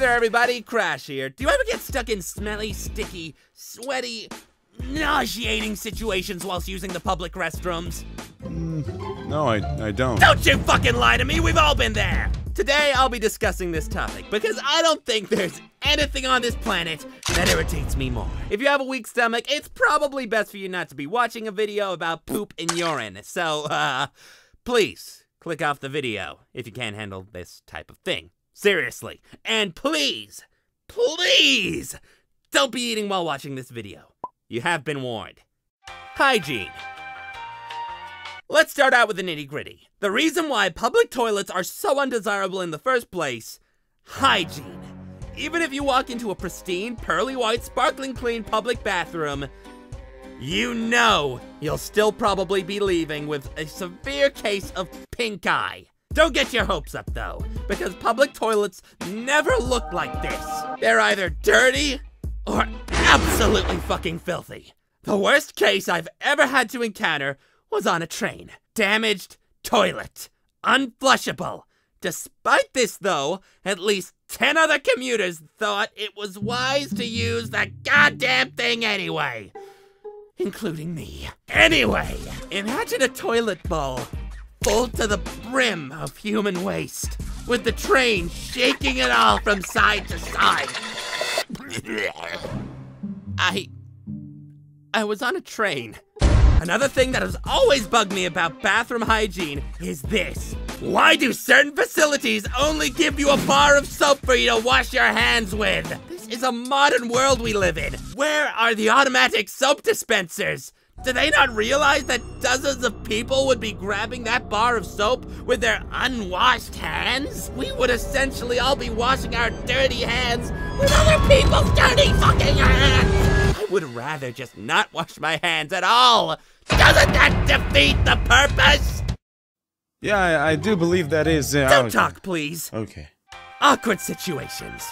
there everybody, Crash here. Do you ever get stuck in smelly, sticky, sweaty, nauseating situations whilst using the public restrooms? No, I don't. Don't you fucking lie to me, we've all been there! Today I'll be discussing this topic because I don't think there's anything on this planet that irritates me more. If you have a weak stomach, it's probably best for you not to be watching a video about poop and urine. So, please, click off the video if you can't handle this type of thing. Seriously. And please, please, don't be eating while watching this video. You have been warned. Hygiene. Let's start out with the nitty-gritty. The reason why public toilets are so undesirable in the first place: hygiene. Even if you walk into a pristine, pearly white, sparkling clean public bathroom, you know you'll still probably be leaving with a severe case of pink eye. Don't get your hopes up though, because public toilets never look like this. They're either dirty or absolutely fucking filthy. The worst case I've ever had to encounter was on a train. Damaged toilet. Unflushable. Despite this though, at least 10 other commuters thought it was wise to use that goddamn thing anyway. Including me. Anyway, imagine a toilet bowl full to the brim of human waste, with the train shaking it all from side to side. I was on a train. Another thing that has always bugged me about bathroom hygiene is this. Why do certain facilities only give you a bar of soap for you to wash your hands with? This is a modern world we live in. Where are the automatic soap dispensers? Do they not realize that dozens of people would be grabbing that bar of soap with their unwashed hands? We would essentially all be washing our dirty hands with other people's dirty fucking hands! I would rather just not wash my hands at all! Doesn't that defeat the purpose? Yeah, I do believe that is... Don't talk, please. Okay. Awkward situations.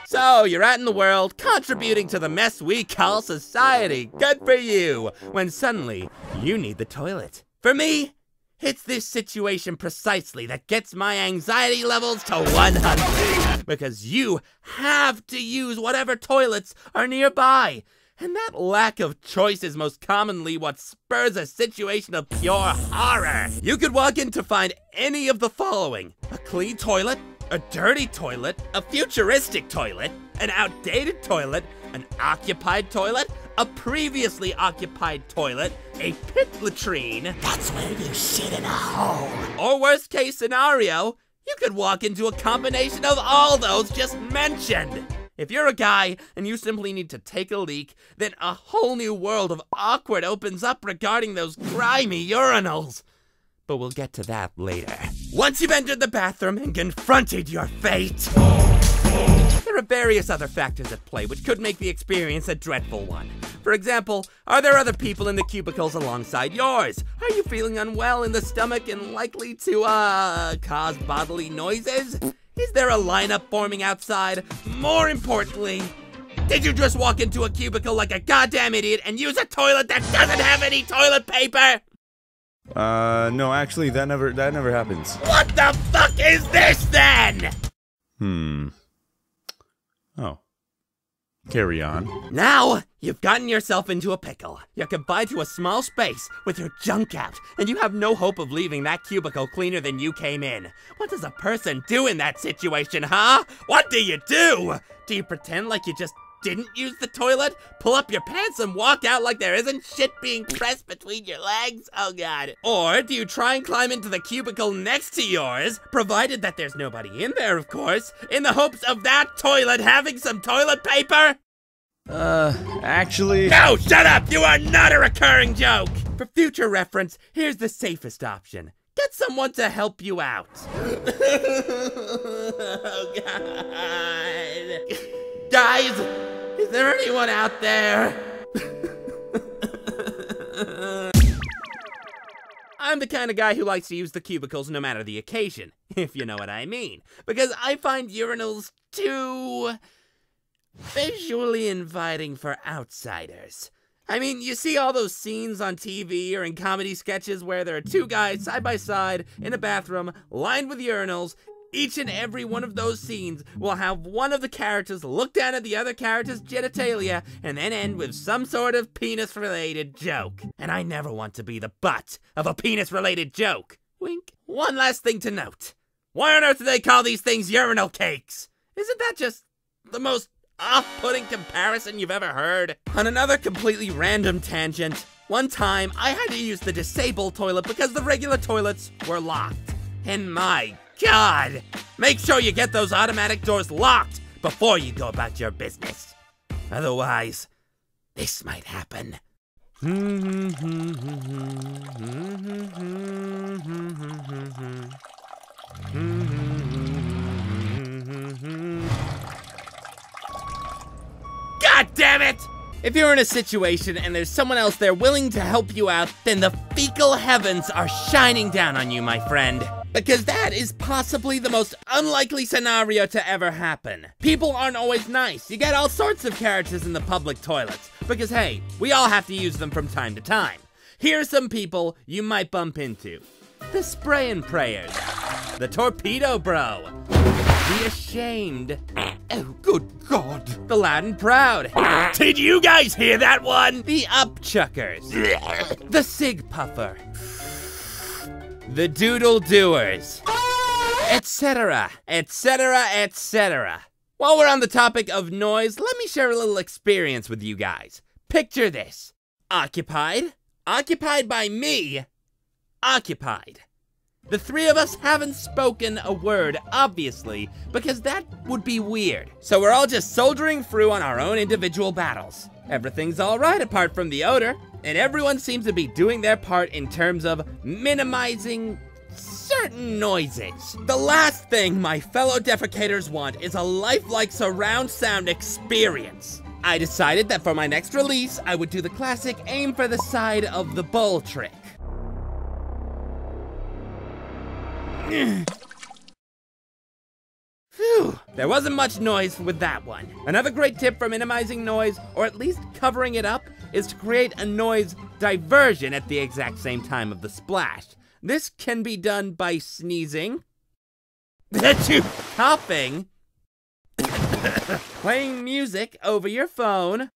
So, you're out in the world, contributing to the mess we call society. Good for you. When suddenly, you need the toilet. For me, it's this situation precisely that gets my anxiety levels to 100. Because you have to use whatever toilets are nearby. And that lack of choice is most commonly what spurs a situation of pure horror. You could walk in to find any of the following: a clean toilet, a dirty toilet, a futuristic toilet, an outdated toilet, an occupied toilet, a previously occupied toilet, a pit latrine. That's where you shit in a hole. Or worst case scenario, you could walk into a combination of all those just mentioned. If you're a guy and you simply need to take a leak, then a whole new world of awkward opens up regarding those grimy urinals. But we'll get to that later. Once you've entered the bathroom and confronted your fate, there are various other factors at play which could make the experience a dreadful one. For example, are there other people in the cubicles alongside yours? Are you feeling unwell in the stomach and likely to, cause bodily noises? Is there a lineup forming outside? More importantly, did you just walk into a cubicle like a goddamn idiot and use a toilet that doesn't have any toilet paper? No, actually, that never happens. What the fuck is this then? Oh. Carry on. Now, you've gotten yourself into a pickle. You're confined to a small space with your junk out, and you have no hope of leaving that cubicle cleaner than you came in. What does a person do in that situation, huh? What do you do? Do you pretend like you just didn't use the toilet? Pull up your pants and walk out like there isn't shit being pressed between your legs? Oh god. Or do you try and climb into the cubicle next to yours, provided that there's nobody in there, of course, in the hopes of that toilet having some toilet paper? Actually... No, shut up! You are not a recurring joke! For future reference, here's the safest option. Get someone to help you out. Oh god. Guys, is there anyone out there? I'm the kind of guy who likes to use the cubicles no matter the occasion, if you know what I mean. Because I find urinals too visually inviting for outsiders. I mean, you see all those scenes on TV or in comedy sketches where there are two guys side by side in a bathroom lined with urinals, Each and every one of those scenes will have one of the characters look down at the other character's genitalia and then end with some sort of penis-related joke. And I never want to be the butt of a penis-related joke. Wink. One last thing to note. Why on earth do they call these things urinal cakes? Isn't that just the most off-putting comparison you've ever heard? On another completely random tangent, one time I had to use the disabled toilet because the regular toilets were locked. And my God, make sure you get those automatic doors locked before you go about your business. Otherwise, this might happen. God damn it! If you're in a situation and there's someone else there willing to help you out, then the fecal heavens are shining down on you, my friend. Because that is possibly the most unlikely scenario to ever happen. People aren't always nice. You get all sorts of characters in the public toilets. Because hey, we all have to use them from time to time. Here are some people you might bump into. The Spray and Prayers. The Torpedo Bro. The Ashamed. Oh, good God. The Loud and Proud. Did you guys hear that one? The Upchuckers. The Sig Puffer. The Doodle Doers. Etc. etc. etc. While we're on the topic of noise, let me share a little experience with you guys. Picture this. Occupied. Occupied by me. Occupied. The three of us haven't spoken a word, obviously, because that would be weird. So we're all just soldiering through on our own individual battles. Everything's alright apart from the odor, and everyone seems to be doing their part in terms of minimizing certain noises. The last thing my fellow defecators want is a lifelike surround sound experience. I decided that for my next release, I would do the classic aim for the side of the bowl trick. Phew, there wasn't much noise with that one. Another great tip for minimizing noise, or at least covering it up, is to create a noise diversion at the exact same time of the splash. This can be done by sneezing, coughing, playing music over your phone,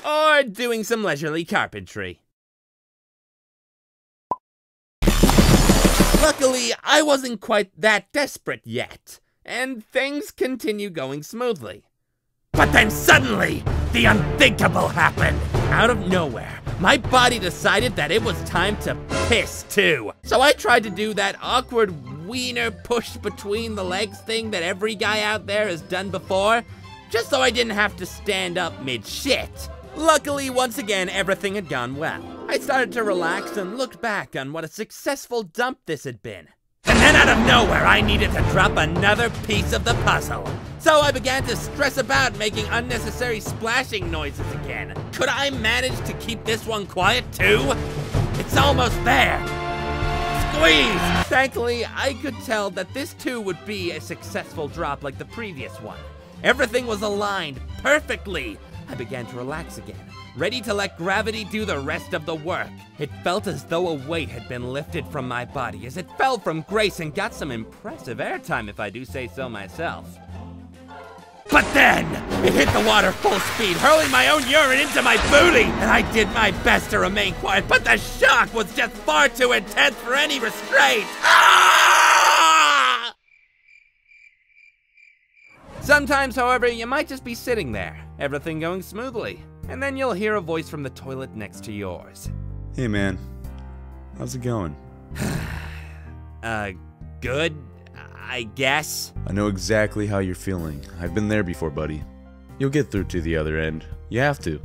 or doing some leisurely carpentry. Luckily, I wasn't quite that desperate yet, and things continue going smoothly. But then suddenly, the unthinkable happened. Out of nowhere, my body decided that it was time to piss too. So I tried to do that awkward wiener push between the legs thing that every guy out there has done before, just so I didn't have to stand up mid-shit. Luckily, once again, everything had gone well. I started to relax and looked back on what a successful dump this had been. And then out of nowhere, I needed to drop another piece of the puzzle. So I began to stress about making unnecessary splashing noises again. Could I manage to keep this one quiet too? It's almost there. Squeeze! Thankfully, I could tell that this too would be a successful drop like the previous one. Everything was aligned perfectly. I began to relax again, ready to let gravity do the rest of the work. It felt as though a weight had been lifted from my body as it fell from grace and got some impressive airtime, if I do say so myself. But then, it hit the water full speed, hurling my own urine into my booty! And I did my best to remain quiet, but the shock was just far too intense for any restraint! Ah! Sometimes, however, you might just be sitting there, everything going smoothly, and then you'll hear a voice from the toilet next to yours. Hey man, how's it going? Good, I guess. I know exactly how you're feeling. I've been there before, buddy. You'll get through to the other end. You have to.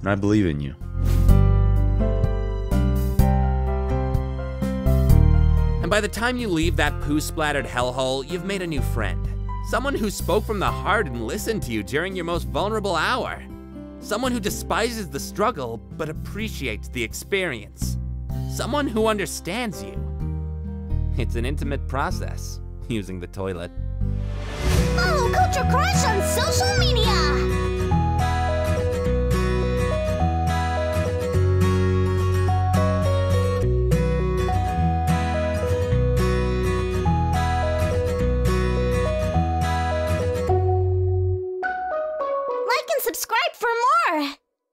And I believe in you. And by the time you leave that poo-splattered hellhole, you've made a new friend. Someone who spoke from the heart and listened to you during your most vulnerable hour. Someone who despises the struggle, but appreciates the experience. Someone who understands you. It's an intimate process, using the toilet. Follow Culture Crush on social media! subscribe for more!